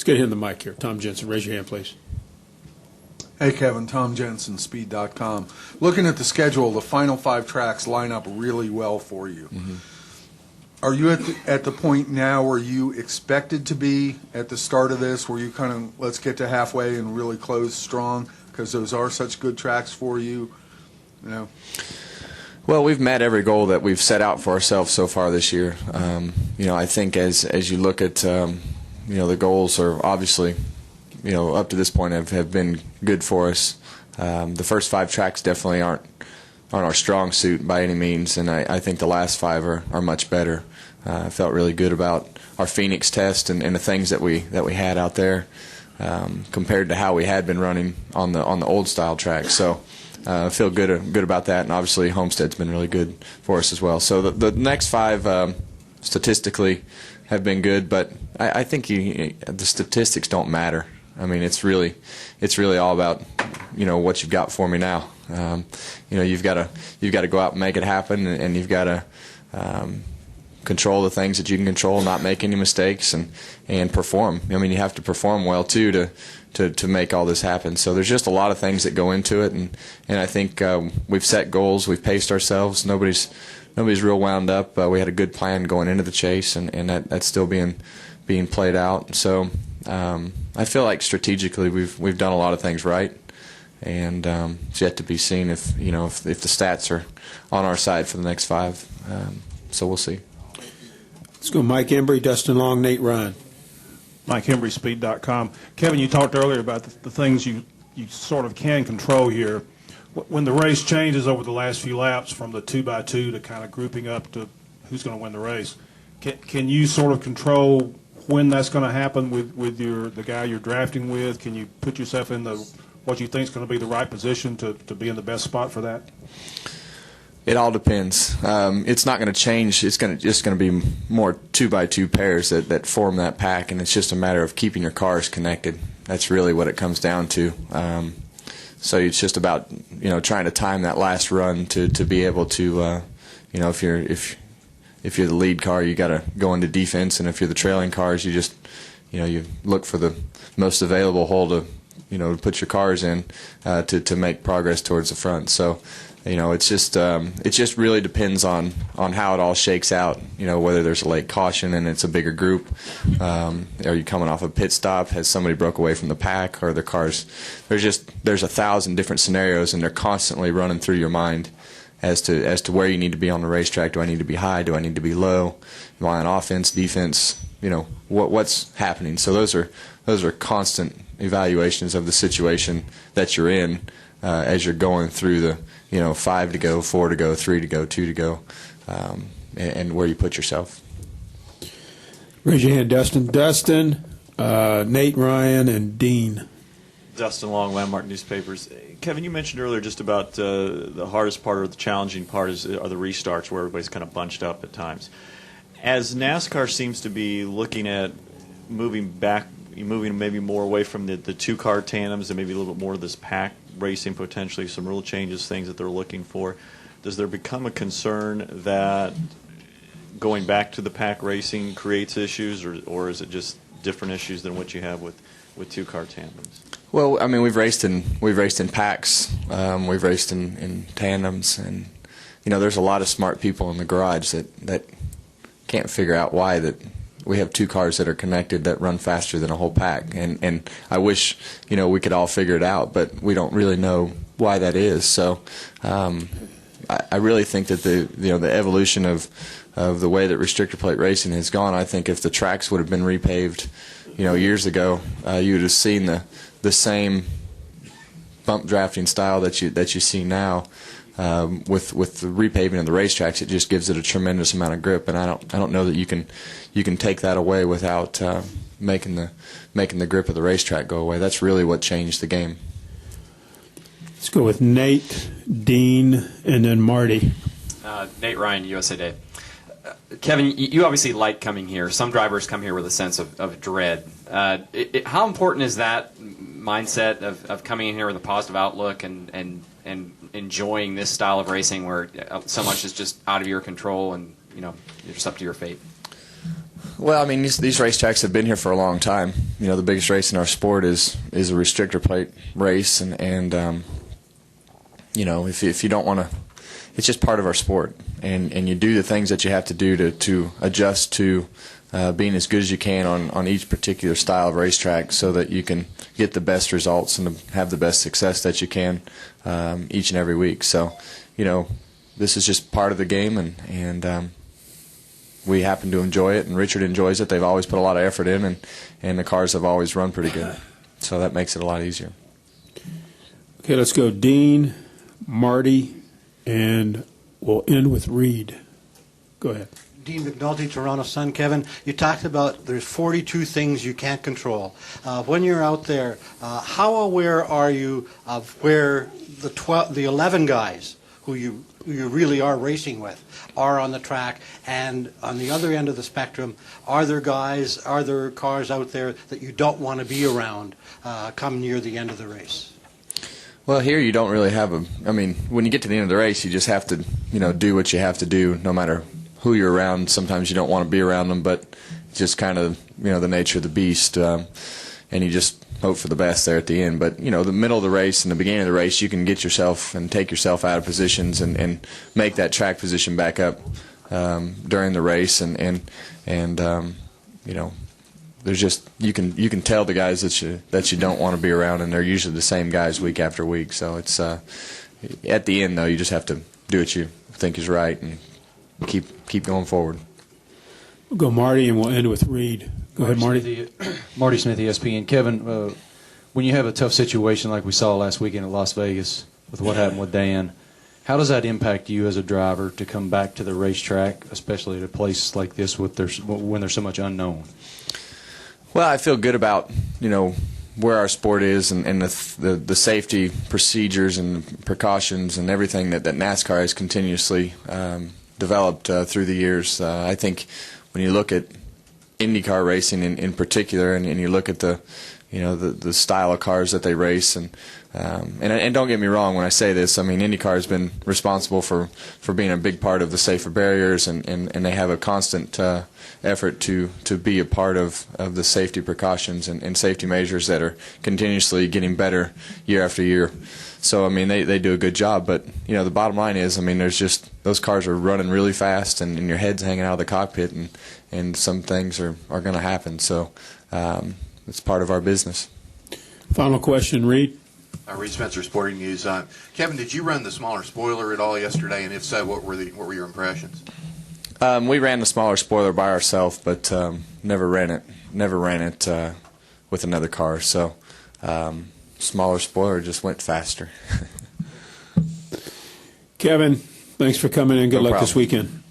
get him the mic here. Tom Jensen, raise your hand, please. Hey, Kevin. Tom Jensen, Speed.com. Looking at the schedule, the final 5 tracks line up really well for you. Mm-hmm. Are you at the point now where you expected to be at the start of this, where you kind of, let's get to halfway and really close strong, because those are such good tracks for you? You know? Well, we've met every goal that we've set out for ourselves so far this year. I think as you look at, the goals are obviously, up to this point have been good for us. The first 5 tracks definitely aren't our strong suit by any means, and I think the last 5 are much better. I felt really good about our Phoenix test and the things that we had out there compared to how we had been running on the old style track. So I feel good about that, and obviously Homestead's been really good for us as well. So the next 5 statistically have been good, but I think the statistics don't matter. I mean, it's really all about what you've got for me now. You've got to go out and make it happen, and you've got to control the things that you can control, not make any mistakes, and perform. I mean, you have to perform well too to make all this happen. So there's just a lot of things that go into it, and I think we've set goals, we've paced ourselves. Nobody's real wound up. We had a good plan going into the chase, and that's still being played out. So I feel like strategically we've done a lot of things right, and it's yet to be seen if the stats are on our side for the next 5. So we'll see. Let's go Mike Embry, Dustin Long, Nate Ryan. Mike Embry, Speed.com. Kevin, you talked earlier about the things you sort of can control here. When the race changes over the last few laps from the 2x2 to kind of grouping up to who's going to win the race, can you sort of control when that's going to happen with the guy you're drafting with? Can you put yourself in what you think is going to be the right position to be in the best spot for that? It all depends. It's not going to change. It's just going to be more 2x2 pairs that form that pack, and it's just a matter of keeping your cars connected. That's really what it comes down to. So it's just about trying to time that last run to be able to if you're the lead car, you got to go into defense, and if you're the trailing cars, you just you look for the most available hole to put your cars in to make progress towards the front. So it just really depends on how it all shakes out. Whether there's a late caution and it's a bigger group. Are you coming off a pit stop? Has somebody broke away from the pack? Or the cars? There's 1,000 different scenarios, and they're constantly running through your mind as to where you need to be on the racetrack. Do I need to be high? Do I need to be low? Am I on offense, defense? What's happening? So those are constant evaluations of the situation that you're in as you're going through the 5 to go, 4 to go, 3 to go, 2 to go, and where you put yourself. Raise your hand, Dustin. Dustin, Nate Ryan, and Dean. Dustin Long, Landmark Newspapers. Kevin, you mentioned earlier just about the hardest part or the challenging part are the restarts where everybody's kind of bunched up at times. As NASCAR seems to be looking at moving maybe more away from the 2-car tandems and maybe a little bit more of this pack racing, potentially some rule changes, things that they're looking for, does there become a concern that going back to the pack racing creates issues, or is it just different issues than what you have with 2-car tandems? Well, I mean, we've raced in packs, we've raced in tandems, and there's a lot of smart people in the garage that can't figure out why that we have 2 cars that are connected that run faster than a whole pack, and I wish we could all figure it out, but we don't really know why that is. So I really think that the evolution of the way that restrictor plate racing has gone, I think if the tracks would have been repaved years ago, you would have seen the same bump drafting style that you see now. With the repaving of the racetracks, it just gives it a tremendous amount of grip, and I don't know that you can take that away without making the grip of the racetrack go away. That's really what changed the game. Let's go with Nate, Dean, and then Marty. Nate Ryan, USA Today. Kevin, you obviously like coming here. Some drivers come here with a sense of dread. How important is that mindset of coming in here with a positive outlook and enjoying this style of racing where so much is just out of your control and you're just up to your fate? Well, I mean, these racetracks have been here for a long time. You know, the biggest race in our sport is a restrictor plate race, and you know, if you don't want to, it's just part of our sport, and you do the things that you have to do to adjust to being as good as you can on each particular style of racetrack, so that you can get the best results and have the best success that you can each and every week. So, you know, this is just part of the game, and we happen to enjoy it, and Richard enjoys it. They've always put a lot of effort in, and the cars have always run pretty good. So that makes it a lot easier. Okay, let's go Dean, Marty, and we'll end with Reed. Go ahead. Dean McNulty, Toronto Sun. Kevin, you talked about there's 42 things you can't control. When you're out there, how aware are you of where the 11 guys who you really are racing with are on the track, and on the other end of the spectrum, are there cars out there that you don't want to be around come near the end of the race? Well, here you don't really have I mean, when you get to the end of the race, you just have to, you know, do what you have to do, no matter who you're around. Sometimes you don't want to be around them, but it's just kind of, you know, the nature of the beast, and you just hope for the best there at the end. But, you know, the middle of the race and the beginning of the race, you can get yourself and take yourself out of positions and make that track position back up during the race, and you know, there's just you can tell the guys that you don't want to be around, and they're usually the same guys week after week. So it's at the end, though, you just have to do what you think is right and keep going forward. We'll go Marty, and we'll end with Reed. Go ahead, Marty. Marty Smith, ESPN. Kevin, when you have a tough situation like we saw last weekend at Las Vegas with what happened with Dan, how does that impact you as a driver to come back to the racetrack, especially at a place like this when there's so much unknown? Well, I feel good about, you know, where our sport is, and the safety procedures and precautions and everything that NASCAR has continuously developed through the years. I think when you look at IndyCar racing in particular, and you look at the style of cars that they race, and don't get me wrong when I say this, I mean, IndyCar has been responsible for being a big part of the safer barriers, and they have a constant effort to be a part of the safety precautions and safety measures that are continuously getting better year after year. So, I mean, they do a good job, but, you know, the bottom line is, I mean, there's just, those cars are running really fast, and your head's hanging out of the cockpit, and some things are going to happen. So it's part of our business. Final question, Reed. Reed Spencer, Sporting News. Kevin, did you run the smaller spoiler at all yesterday, and if so, what were your impressions? We ran the smaller spoiler by ourselves, but never ran it with another car. So smaller spoiler just went faster. Kevin, thanks for coming in. Good luck this weekend.